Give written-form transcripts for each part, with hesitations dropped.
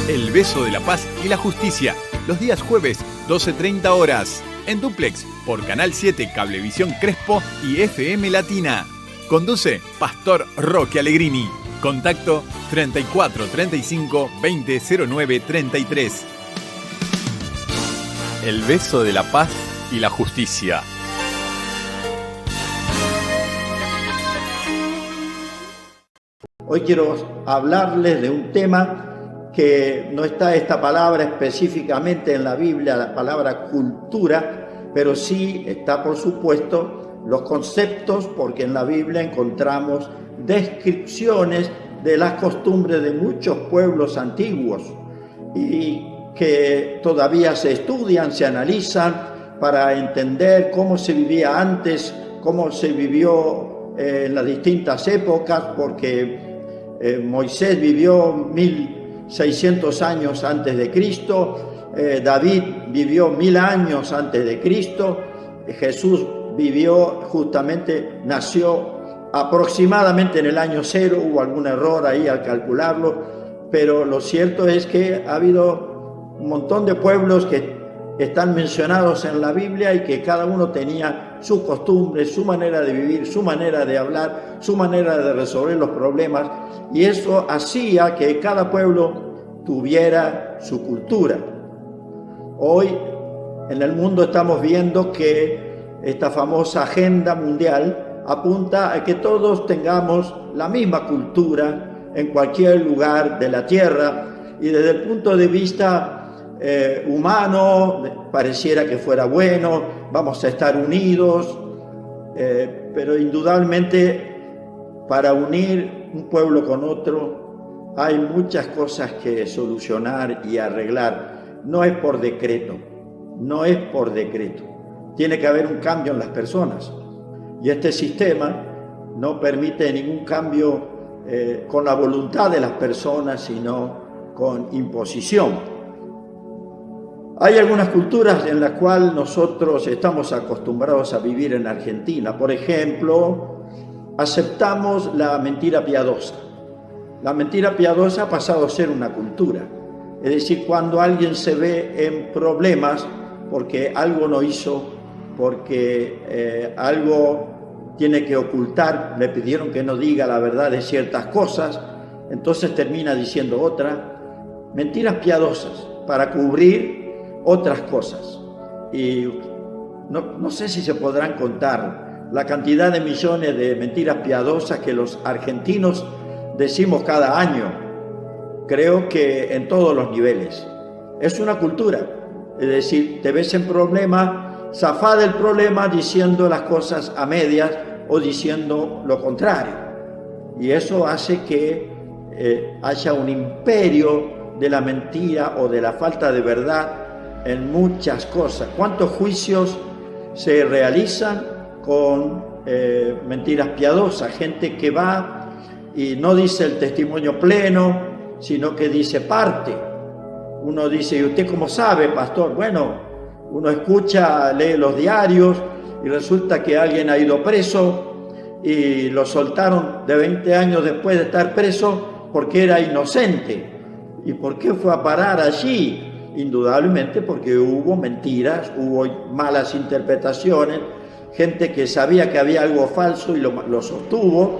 El beso de la paz y la justicia, los días jueves, 12:30 horas, en Duplex, por Canal 7, Cablevisión Crespo y FM Latina. Conduce Pastor Roque Allegrini. Contacto 34 35 20 09 33. El beso de la paz y la justicia. Hoy quiero hablarles de un tema que no está esta palabra específicamente en la Biblia, la palabra cultura, pero sí está, por supuesto, los conceptos, porque en la Biblia encontramos descripciones de las costumbres de muchos pueblos antiguos y que todavía se estudian, se analizan para entender cómo se vivía antes, cómo se vivió en las distintas épocas, porque Moisés vivió 1600 años antes de Cristo, David vivió 1000 años antes de Cristo, Jesús nació aproximadamente en el año 0, hubo algún error ahí al calcularlo, pero lo cierto es que ha habido un montón de pueblos que están mencionados en la Biblia y que cada uno tenía sus costumbres, su manera de vivir, su manera de hablar, su manera de resolver los problemas, y eso hacía que cada pueblo tuviera su cultura. Hoy en el mundo estamos viendo que esta famosa agenda mundial apunta a que todos tengamos la misma cultura en cualquier lugar de la tierra, y desde el punto de vista humano pareciera que fuera bueno, vamos a estar unidos, pero indudablemente para unir un pueblo con otro hay muchas cosas que solucionar y arreglar. No es por decreto, tiene que haber un cambio en las personas, y este sistema no permite ningún cambio con la voluntad de las personas, sino con imposición. Hay algunas culturas en las cuales nosotros estamos acostumbrados a vivir en Argentina. Por ejemplo, aceptamos la mentira piadosa. La mentira piadosa ha pasado a ser una cultura. Es decir, cuando alguien se ve en problemas porque algo no hizo, porque algo tiene que ocultar, le pidieron que no diga la verdad de ciertas cosas, entonces termina diciendo otra. Mentiras piadosas para cubrir otras cosas. Y no sé si se podrán contar la cantidad de millones de mentiras piadosas que los argentinos decimos cada año. Creo que en todos los niveles. Es una cultura. Es decir, te ves en problema, zafá del problema diciendo las cosas a medias o diciendo lo contrario. Y eso hace que haya un imperio de la mentira o de la falta de verdad en muchas cosas. ¿Cuántos juicios se realizan con mentiras piadosas? Gente que va y no dice el testimonio pleno, sino que dice parte. Uno dice: ¿y usted cómo sabe, pastor? Bueno, uno escucha, lee los diarios y resulta que alguien ha ido preso y lo soltaron de 20 años después de estar preso porque era inocente. ¿Y por qué fue a parar allí? Indudablemente porque hubo mentiras, hubo malas interpretaciones, gente que sabía que había algo falso y lo sostuvo.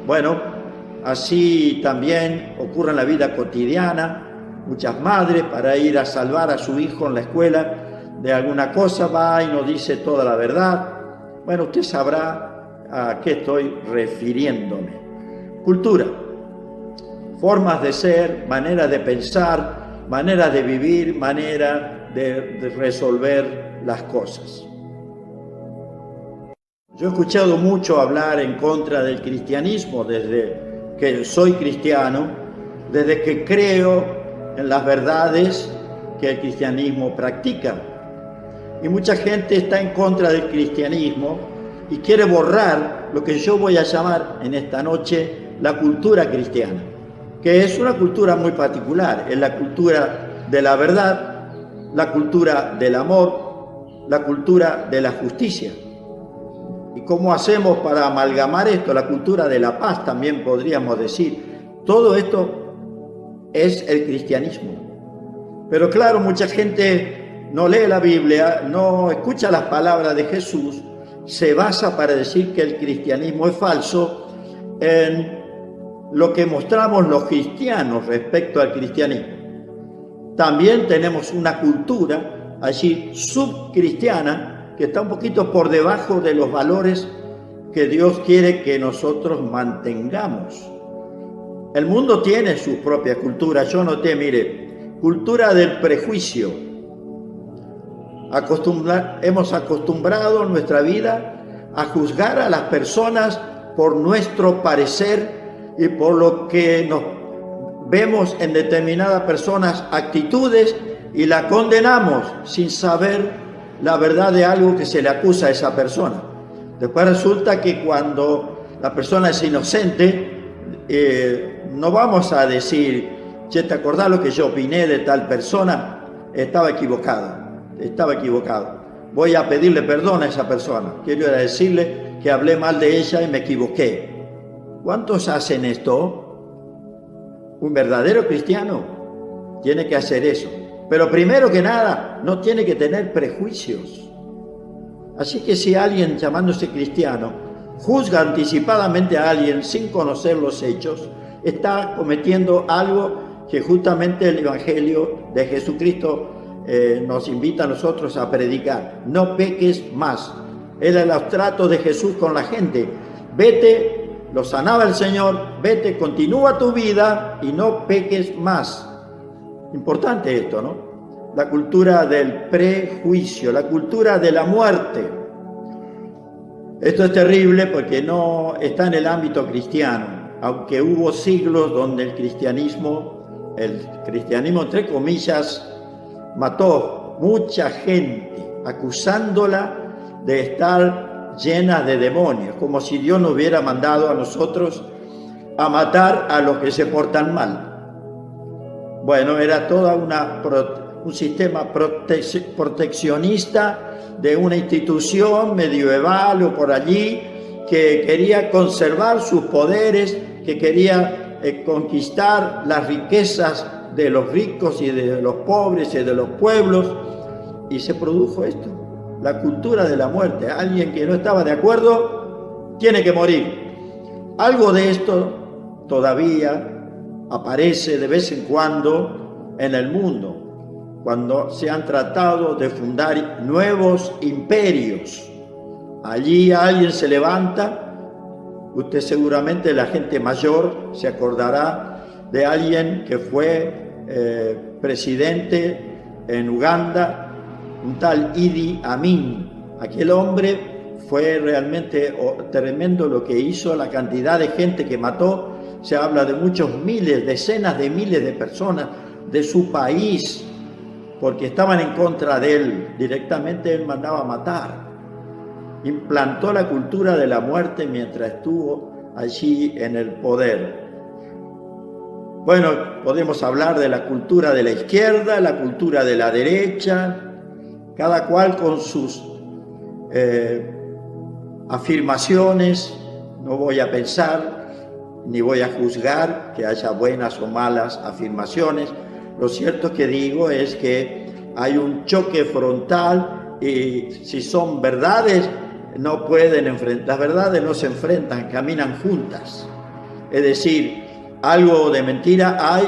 Bueno, así también ocurre en la vida cotidiana. Muchas madres, para ir a salvar a su hijo en la escuela de alguna cosa, va y no dice toda la verdad. Bueno, usted sabrá a qué estoy refiriéndome. Cultura, formas de ser, maneras de pensar, manera de vivir, manera de resolver las cosas. Yo he escuchado mucho hablar en contra del cristianismo desde que soy cristiano, desde que creo en las verdades que el cristianismo practica. Y mucha gente está en contra del cristianismo y quiere borrar lo que yo voy a llamar en esta noche la cultura cristiana, que es una cultura muy particular. Es la cultura de la verdad, la cultura del amor, la cultura de la justicia. ¿Y cómo hacemos para amalgamar esto? La cultura de la paz también podríamos decir. Todo esto es el cristianismo. Pero claro, mucha gente no lee la Biblia, no escucha las palabras de Jesús, se basa para decir que el cristianismo es falso en lo que mostramos los cristianos respecto al cristianismo. También tenemos una cultura allí subcristiana que está un poquito por debajo de los valores que Dios quiere que nosotros mantengamos. El mundo tiene su propia cultura. Yo noté, mire, cultura del prejuicio. Hemos acostumbrado nuestra vida a juzgar a las personas por nuestro parecer y por lo que nos vemos en determinadas personas actitudes y la condenamos sin saber la verdad de algo que se le acusa a esa persona. Después resulta que cuando la persona es inocente, no vamos a decir, che, ¿te acordás lo que yo opiné de tal persona? Estaba equivocado. Voy a pedirle perdón a esa persona. Quiero decirle que hablé mal de ella y me equivoqué. ¿Cuántos hacen esto? Un verdadero cristiano tiene que hacer eso. Pero primero que nada, no tiene que tener prejuicios. Así que si alguien llamándose cristiano juzga anticipadamente a alguien sin conocer los hechos, está cometiendo algo que justamente el Evangelio de Jesucristo nos invita a nosotros a predicar. No peques más. Era el trato de Jesús con la gente. Vete, lo sanaba el Señor, vete, continúa tu vida y no peques más. Importante esto, ¿no? La cultura del prejuicio, la cultura de la muerte. Esto es terrible porque no está en el ámbito cristiano, aunque hubo siglos donde el cristianismo entre comillas, mató mucha gente, acusándola de estar llena de demonios, como si Dios nos hubiera mandado a nosotros a matar a los que se portan mal. Bueno, era toda un sistema proteccionista de una institución medieval o por allí que quería conservar sus poderes, que quería conquistar las riquezas de los ricos y de los pobres y de los pueblos, y se produjo esto, la cultura de la muerte. Alguien que no estaba de acuerdo tiene que morir. Algo de esto todavía aparece de vez en cuando en el mundo, cuando se han tratado de fundar nuevos imperios. Allí alguien se levanta, usted seguramente, la gente mayor, se acordará de alguien que fue presidente en Uganda, un tal Idi Amin. Aquel hombre fue realmente tremendo lo que hizo, la cantidad de gente que mató. Se habla de muchos miles, decenas de miles de personas de su país, porque estaban en contra de él. Directamente él mandaba matar. Implantó la cultura de la muerte mientras estuvo allí en el poder. Bueno, podemos hablar de la cultura de la izquierda, la cultura de la derecha, cada cual con sus afirmaciones. No voy a pensar ni voy a juzgar que haya buenas o malas afirmaciones. Lo cierto que digo es que hay un choque frontal y si son verdades, no pueden enfrentar. Las verdades no se enfrentan, caminan juntas. Es decir, algo de mentira hay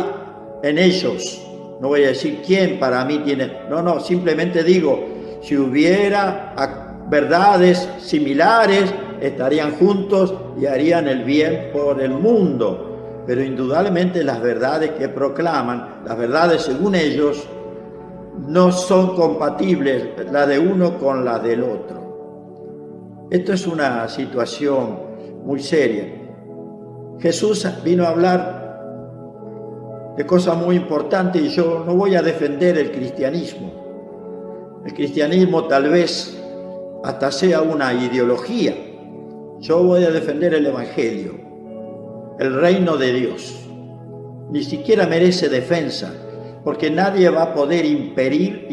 en ellos. No voy a decir quién para mí tiene. No, simplemente digo, si hubiera verdades similares, estarían juntos y harían el bien por el mundo. Pero indudablemente las verdades que proclaman, las verdades según ellos, no son compatibles la de uno con la del otro. Esto es una situación muy seria. Jesús vino a hablar de cosas muy importantes y yo no voy a defender el cristianismo. El cristianismo tal vez hasta sea una ideología. Yo voy a defender el Evangelio, el reino de Dios. Ni siquiera merece defensa, porque nadie va a poder impedir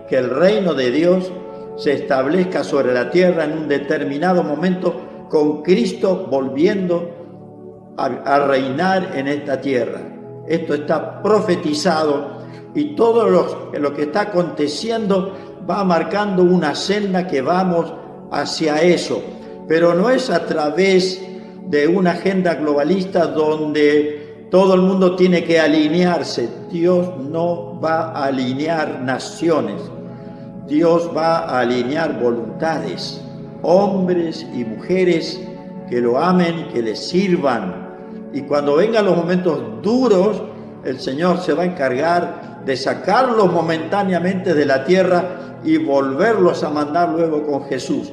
que el reino de Dios se establezca sobre la tierra en un determinado momento, con Cristo volviendo a reinar en esta tierra. esto está profetizado y todo lo que está aconteciendo va marcando una senda que vamos hacia eso. Pero no es a través de una agenda globalista donde todo el mundo tiene que alinearse. Dios no va a alinear naciones. Dios va a alinear voluntades, hombres y mujeres que lo amen y que le sirvan. Y cuando vengan los momentos duros, el Señor se va a encargar de sacarlos momentáneamente de la tierra y volverlos a mandar luego con Jesús.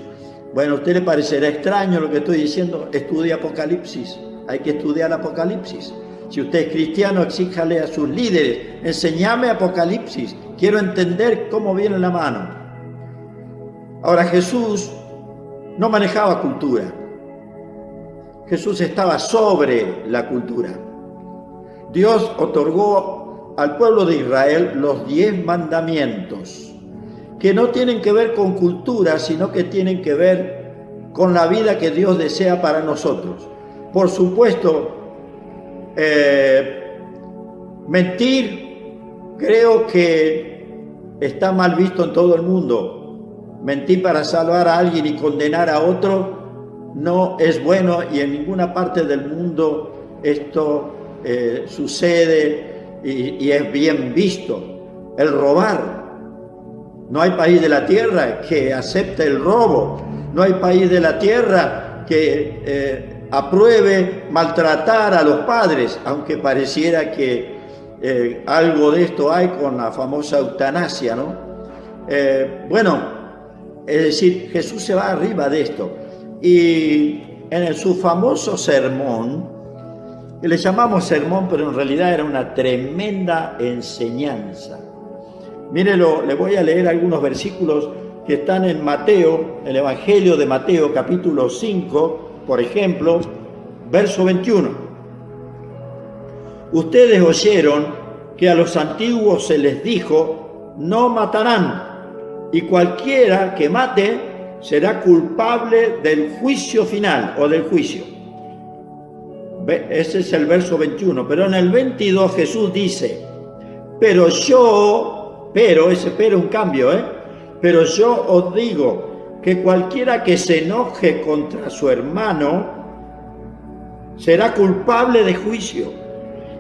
Bueno, a usted le parecerá extraño lo que estoy diciendo. Estudie Apocalipsis. Hay que estudiar Apocalipsis. Si usted es cristiano, exíjale a sus líderes: enséñame Apocalipsis. Quiero entender cómo viene la mano. Ahora, Jesús no manejaba cultura. Jesús estaba sobre la cultura. Dios otorgó al pueblo de Israel los 10 mandamientos, que no tienen que ver con cultura, sino que tienen que ver con la vida que Dios desea para nosotros. Por supuesto, mentir creo que está mal visto en todo el mundo. Mentir para salvar a alguien y condenar a otro no es bueno, y en ninguna parte del mundo esto sucede y es bien visto. El robar. No hay país de la tierra que acepte el robo. No hay país de la tierra que apruebe maltratar a los padres, aunque pareciera que algo de esto hay con la famosa eutanasia, ¿no? Es decir, Jesús se va arriba de esto. Y en su famoso sermón, que le llamamos sermón, pero en realidad era una tremenda enseñanza. Mírelo, le voy a leer algunos versículos que están en Mateo, el Evangelio de Mateo, capítulo 5, por ejemplo, verso 21. Ustedes oyeron que a los antiguos se les dijo: no matarán, y cualquiera que mate será culpable del juicio final o del juicio. Ese es el verso 21, pero en el 22 Jesús dice: pero ese pero es un cambio, pero yo os digo que cualquiera que se enoje contra su hermano será culpable de juicio,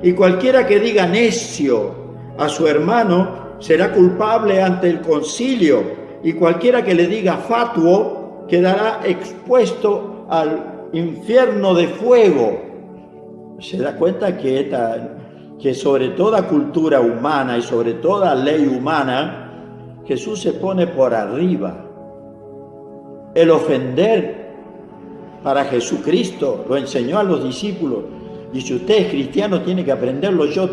y cualquiera que diga necio a su hermano será culpable ante el concilio, y cualquiera que le diga fatuo quedará expuesto al infierno de fuego. Se da cuenta que sobre toda cultura humana y sobre toda ley humana, Jesús se pone por arriba. El ofender para Jesucristo lo enseñó a los discípulos, y si usted es cristiano tiene que aprenderlo. Yo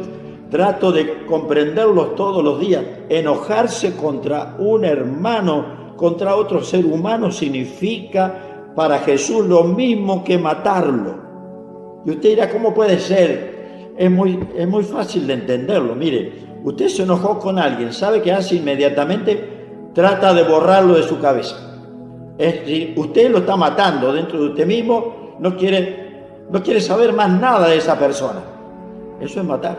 trato de comprenderlos todos los días. Enojarse contra un hermano, contra otro ser humano, significa para Jesús lo mismo que matarlo. Y usted dirá: ¿cómo puede ser? Es muy fácil de entenderlo. Mire, usted se enojó con alguien, ¿sabe qué hace inmediatamente? Trata de borrarlo de su cabeza. Es decir, usted lo está matando dentro de usted mismo, no quiere saber más nada de esa persona. Eso es matar.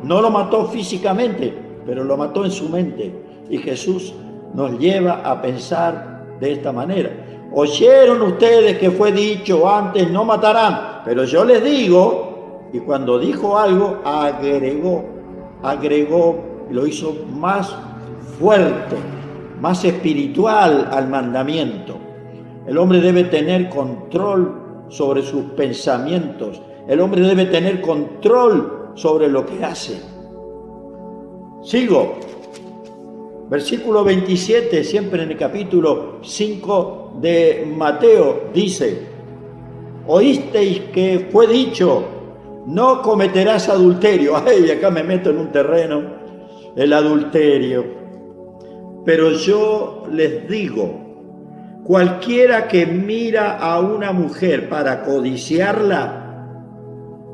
No lo mató físicamente, pero lo mató en su mente. Y Jesús nos lleva a pensar de esta manera. Oyeron ustedes que fue dicho antes: no matarán, pero yo les digo. Y cuando dijo algo, agregó, lo hizo más fuerte, más espiritual al mandamiento. El hombre debe tener control sobre sus pensamientos. El hombre debe tener control sobre lo que hace. Sigo. Versículo 27, siempre en el capítulo 5 de Mateo, dice: oísteis que fue dicho: no cometerás adulterio. Ay, acá me meto en un terreno, el adulterio. Pero yo les digo, cualquiera que mira a una mujer para codiciarla,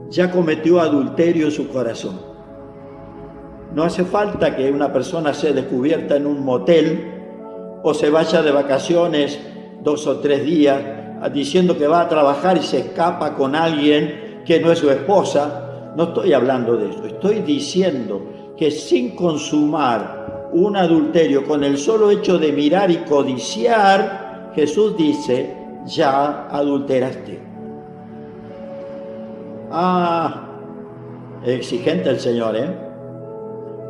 ya cometió adulterio en su corazón. No hace falta que una persona sea descubierta en un motel o se vaya de vacaciones 2 o 3 días diciendo que va a trabajar y se escapa con alguien que no es su esposa, No estoy hablando de eso, estoy diciendo que sin consumar un adulterio, con el solo hecho de mirar y codiciar, Jesús dice, ya adulteraste. Exigente el Señor, ¿eh?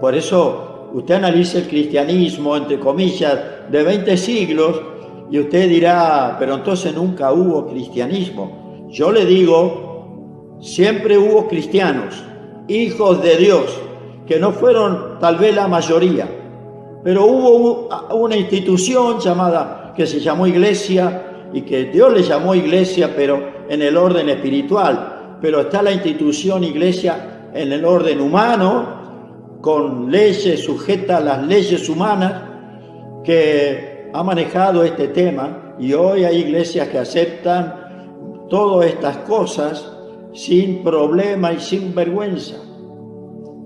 Por eso usted analiza el cristianismo, entre comillas, de 20 siglos, y usted dirá, pero entonces nunca hubo cristianismo. Yo le digo, siempre hubo cristianos, hijos de Dios, que no fueron tal vez la mayoría, pero hubo una institución que se llamó iglesia, y que Dios le llamó iglesia, pero en el orden espiritual. Pero está la institución iglesia en el orden humano, con leyes sujetas a las leyes humanas, que ha manejado este tema, y hoy hay iglesias que aceptan todas estas cosas sin problema y sin vergüenza.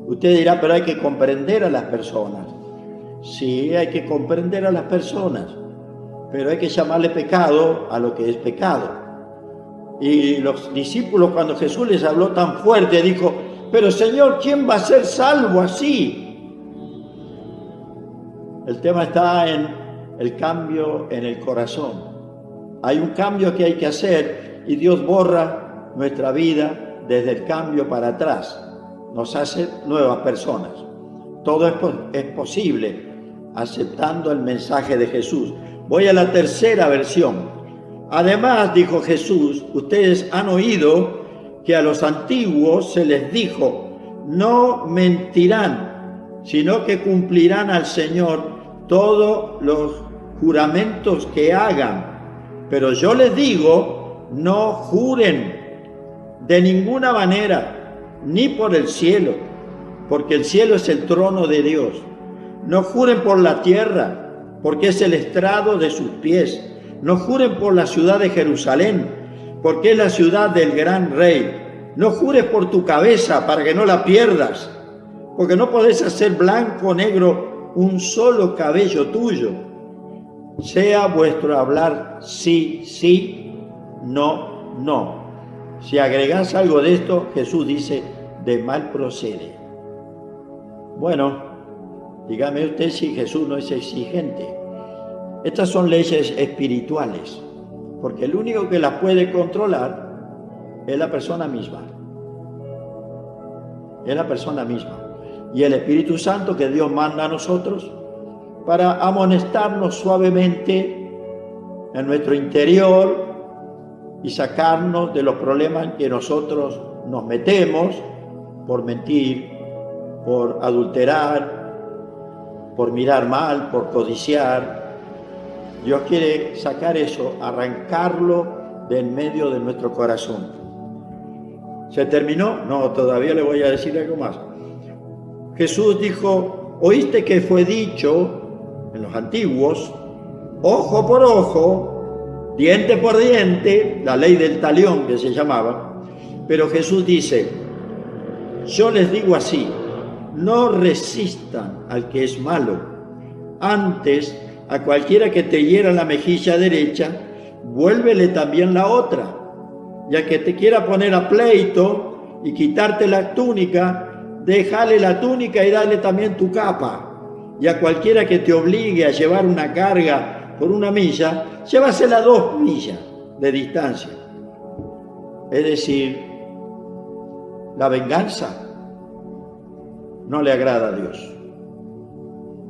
Usted dirá, pero hay que comprender a las personas. Sí, hay que comprender a las personas, pero hay que llamarle pecado a lo que es pecado. Y los discípulos, cuando Jesús les habló tan fuerte, dijo, pero Señor, ¿quién va a ser salvo así? El tema está en el cambio en el corazón. Hay un cambio que hay que hacer y Dios borra nuestra vida desde el cambio para atrás. Nos hace nuevas personas. Todo es posible aceptando el mensaje de Jesús. Voy a la tercera versión. Además, dijo Jesús, ustedes han oído que a los antiguos se les dijo, no mentirán, sino que cumplirán al Señor todos los juramentos que hagan. Pero yo les digo, no juren de ninguna manera, ni por el cielo, porque el cielo es el trono de Dios. No juren por la tierra, porque es el estrado de sus pies. No juren por la ciudad de Jerusalén, porque es la ciudad del gran rey. No jures por tu cabeza para que no la pierdas, porque no podés hacer blanco o negro un solo cabello tuyo. Sea vuestro hablar sí, sí, no, no. Si agregás algo de esto, Jesús dice, de mal procede. Bueno, dígame usted si Jesús no es exigente. Estas son leyes espirituales, porque el único que las puede controlar es la persona misma. Es la persona misma. Y el Espíritu Santo que Dios manda a nosotros para amonestarnos suavemente en nuestro interior y sacarnos de los problemas en que nosotros nos metemos por mentir, por adulterar, por mirar mal, por codiciar. Dios quiere sacar eso, arrancarlo de en medio de nuestro corazón. ¿Se terminó? No, todavía le voy a decir algo más. Jesús dijo, oíste que fue dicho en los antiguos, ojo por ojo, diente por diente, la ley del talión que se llamaba. Pero Jesús dice, yo les digo así, no resistan al que es malo. Antes, a cualquiera que te hiera la mejilla derecha, vuélvele también la otra. Y a que te quiera poner a pleito y quitarte la túnica, déjale la túnica y dale también tu capa. Y a cualquiera que te obligue a llevar una carga por 1 milla, llévasela 2 millas de distancia. Es decir, la venganza no le agrada a Dios.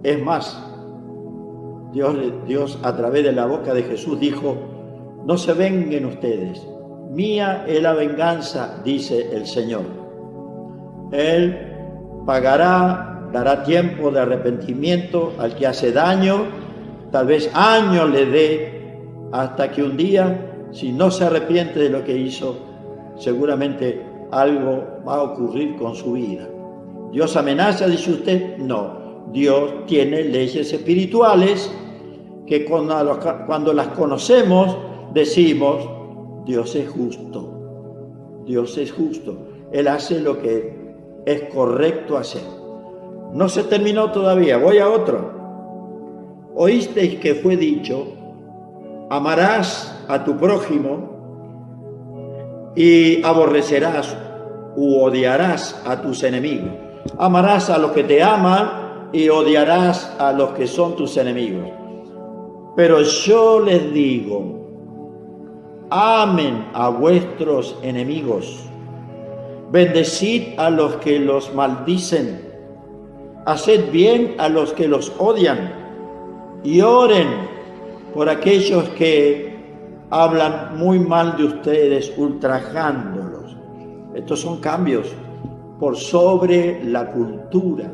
Es más, Dios a través de la boca de Jesús dijo, no se venguen ustedes, mía es la venganza, dice el Señor. Él pagará, dará tiempo de arrepentimiento al que hace daño, tal vez años le dé, hasta que un día, si no se arrepiente de lo que hizo, seguramente algo va a ocurrir con su vida. ¿Dios amenaza, dice usted? No. Dios tiene leyes espirituales que cuando las conocemos decimos, Dios es justo, Dios es justo. Él hace lo que es correcto hacer. No se terminó todavía, voy a otro. Oísteis que fue dicho, amarás a tu prójimo y aborrecerás u odiarás a tus enemigos. Amarás a los que te aman y odiarás a los que son tus enemigos. Pero yo les digo, amen a vuestros enemigos, bendecid a los que los maldicen, haced bien a los que los odian y oren por aquellos que hablan muy mal de ustedes, ultrajándolos. Estos son cambios por sobre la cultura.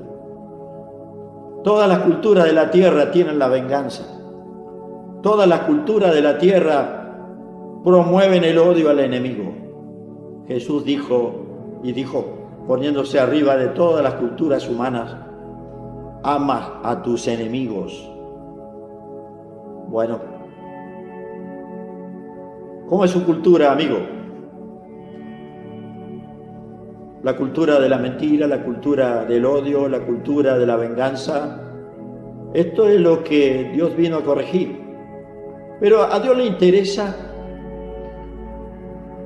Todas las culturas de la tierra tienen la venganza. Todas las culturas de la tierra promueven el odio al enemigo. Jesús dijo, poniéndose arriba de todas las culturas humanas, ama a tus enemigos. Bueno, ¿cómo es su cultura, amigo? La cultura de la mentira, la cultura del odio, la cultura de la venganza. Esto es lo que Dios vino a corregir. Pero a Dios le interesa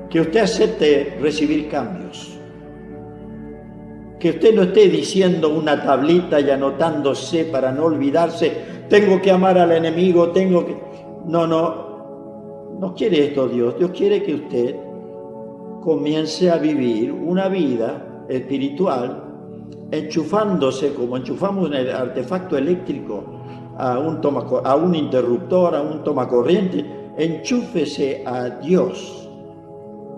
que usted acepte recibir cambios. Que usted no esté diciendo una tablita y anotándose para no olvidarse, tengo que amar al enemigo, No quiere esto Dios. Dios quiere que usted comience a vivir una vida espiritual enchufándose, como enchufamos un artefacto eléctrico a un interruptor, a un tomacorriente. Enchúfese a Dios.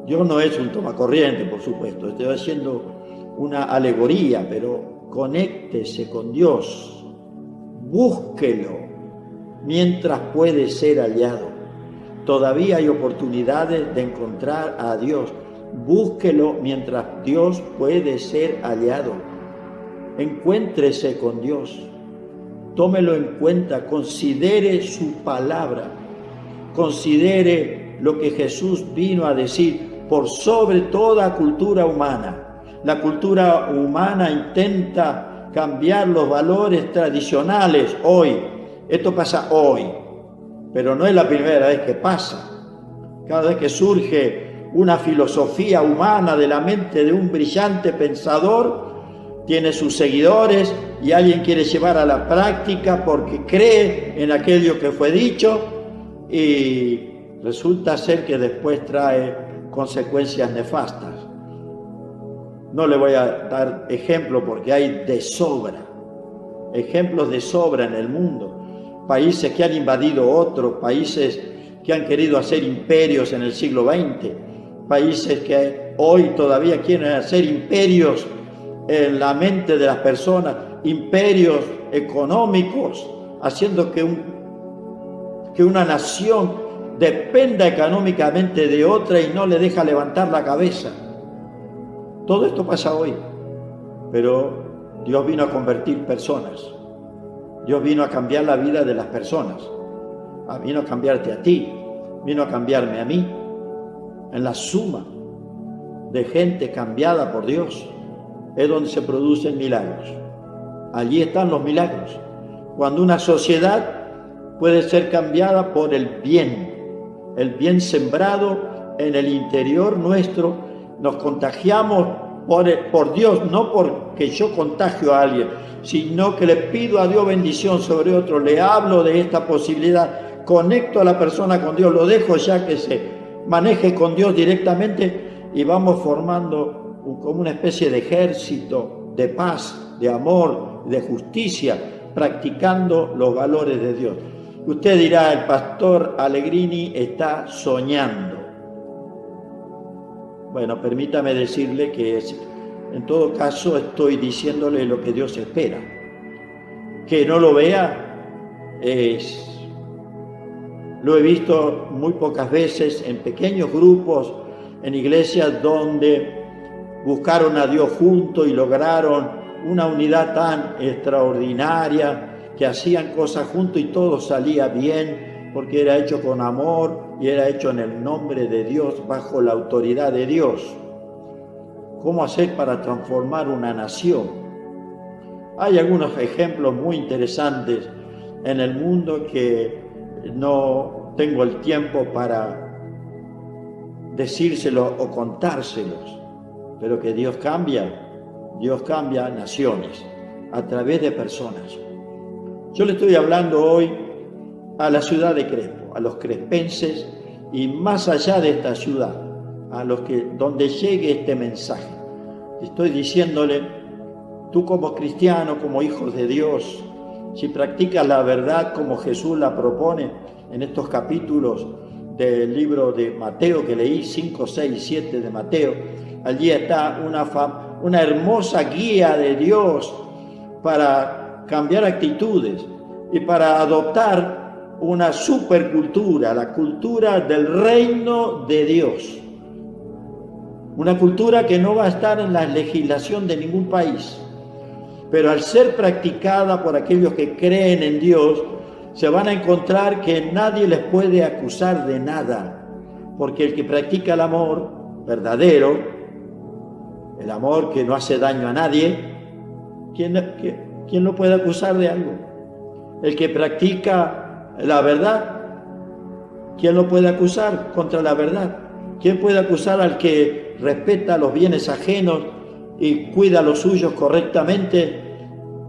Dios no es un tomacorriente, por supuesto. Estoy haciendo una alegoría, pero conéctese con Dios. Búsquelo mientras puede ser hallado. Todavía hay oportunidades de encontrar a Dios. Búsquelo mientras Dios puede ser hallado. Encuéntrese con Dios. Tómelo en cuenta. Considere su palabra. Considere lo que Jesús vino a decir por sobre toda cultura humana. La cultura humana intenta cambiar los valores tradicionales hoy. Esto pasa hoy, pero no es la primera vez que pasa. Cada vez que surge una filosofía humana de la mente de un brillante pensador, tiene sus seguidores y alguien quiere llevar a la práctica porque cree en aquello que fue dicho y resulta ser que después trae consecuencias nefastas. No le voy a dar ejemplo porque hay de sobra, ejemplos de sobra en el mundo. Países que han invadido otros, países que han querido hacer imperios en el siglo XX, países que hoy todavía quieren hacer imperios en la mente de las personas, imperios económicos, haciendo que una nación dependa económicamente de otra y no le deja levantar la cabeza. Todo esto pasa hoy, pero Dios vino a convertir personas. Dios vino a cambiar la vida de las personas. Vino a cambiarte a ti, vino a cambiarme a mí. En la suma de gente cambiada por Dios es donde se producen milagros. Allí están los milagros. Cuando una sociedad puede ser cambiada por el bien sembrado en el interior nuestro, nos contagiamos por Dios, no porque yo contagio a alguien, sino que le pido a Dios bendición sobre otro, le hablo de esta posibilidad, conecto a la persona con Dios, lo dejo ya que se maneje con Dios directamente y vamos formando como una especie de ejército de paz, de amor, de justicia, practicando los valores de Dios. Usted dirá, el pastor Allegrini está soñando. Bueno, permítame decirle que en todo caso estoy diciéndole lo que Dios espera. Que no lo vea, lo he visto muy pocas veces en pequeños grupos, en iglesias donde buscaron a Dios juntos y lograron una unidad tan extraordinaria, que hacían cosas juntos y todo salía bien, porque era hecho con amor y era hecho en el nombre de Dios, bajo la autoridad de Dios. ¿Cómo hacer para transformar una nación? Hay algunos ejemplos muy interesantes en el mundo que no tengo el tiempo para decírselos o contárselos. pero que Dios cambia naciones a través de personas. Yo le estoy hablando hoy a la ciudad de Crespo, a los crespenses y más allá de esta ciudad, a los que donde llegue este mensaje. Estoy diciéndole, tú como cristiano, como hijo de Dios, si practicas la verdad como Jesús la propone en estos capítulos del libro de Mateo que leí, 5, 6, 7 de Mateo, allí está una hermosa guía de Dios para cambiar actitudes y para adoptar una supercultura, la cultura del reino de Dios. Una cultura que no va a estar en la legislación de ningún país, pero al ser practicada por aquellos que creen en Dios, se van a encontrar que nadie les puede acusar de nada, porque el que practica el amor verdadero, el amor que no hace daño a nadie, ¿quién lo puede acusar de algo? El que practica la verdad, ¿quién lo puede acusar contra la verdad? ¿Quién puede acusar al que respeta los bienes ajenos y cuida los suyos correctamente?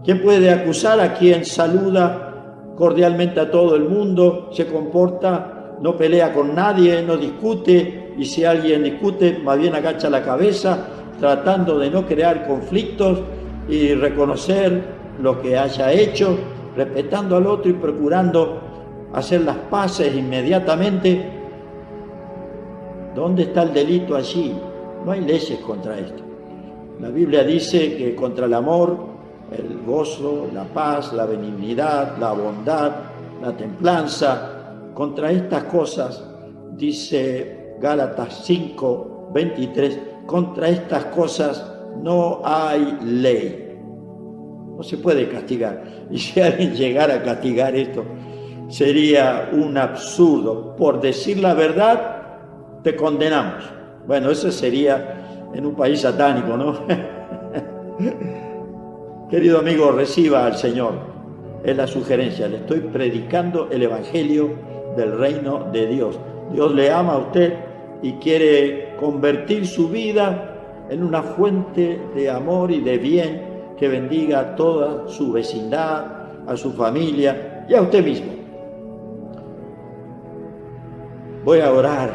¿Quién puede acusar a quien saluda cordialmente a todo el mundo, se comporta, no pelea con nadie, no discute, y si alguien discute, más bien agacha la cabeza, tratando de no crear conflictos y reconocer lo que haya hecho, respetando al otro y procurando hacer las paces inmediatamente? ¿Dónde está el delito allí? No hay leyes contra esto. La Biblia dice que contra el amor, el gozo, la paz, la benignidad, la bondad, la templanza, contra estas cosas, dice Gálatas 5, 23, contra estas cosas no hay ley. No se puede castigar. Y si alguien llegara a castigar esto, sería un absurdo. Por decir la verdad, te condenamos. Bueno, eso sería en un país satánico, ¿no? Querido amigo, reciba al Señor. Es la sugerencia. Le estoy predicando el evangelio del reino de Dios. Dios le ama a usted y quiere convertir su vida en una fuente de amor y de bien que bendiga a toda su vecindad, a su familia y a usted mismo. Voy a orar.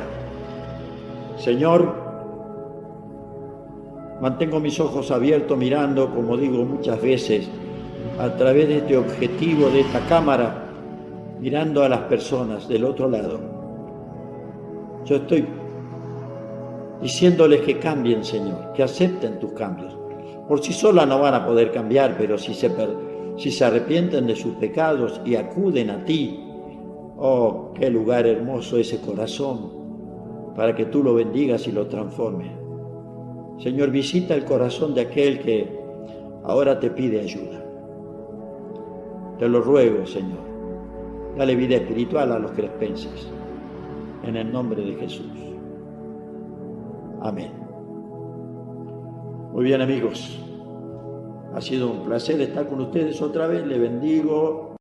Señor, mantengo mis ojos abiertos mirando, como digo muchas veces, a través de este objetivo, de esta cámara, mirando a las personas del otro lado. Yo estoy diciéndoles que cambien, Señor, que acepten tus cambios. Por sí solas no van a poder cambiar, pero si se arrepienten de sus pecados y acuden a ti, oh, qué lugar hermoso ese corazón, para que tú lo bendigas y lo transformes. Señor, visita el corazón de aquel que ahora te pide ayuda. Te lo ruego, Señor. Dale vida espiritual a los crespenses. En el nombre de Jesús. Amén. Muy bien, amigos. Ha sido un placer estar con ustedes otra vez. Le bendigo.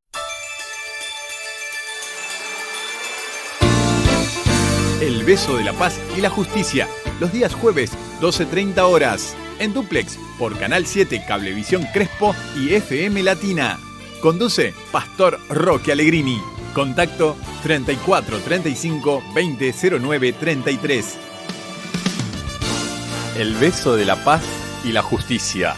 El beso de la paz y la justicia. Los días jueves, 12:30 horas. En Duplex, por Canal 7, Cablevisión Crespo y FM Latina. Conduce Pastor Roque Allegrini. Contacto 34 35 20 09 33. El beso de la paz y la justicia.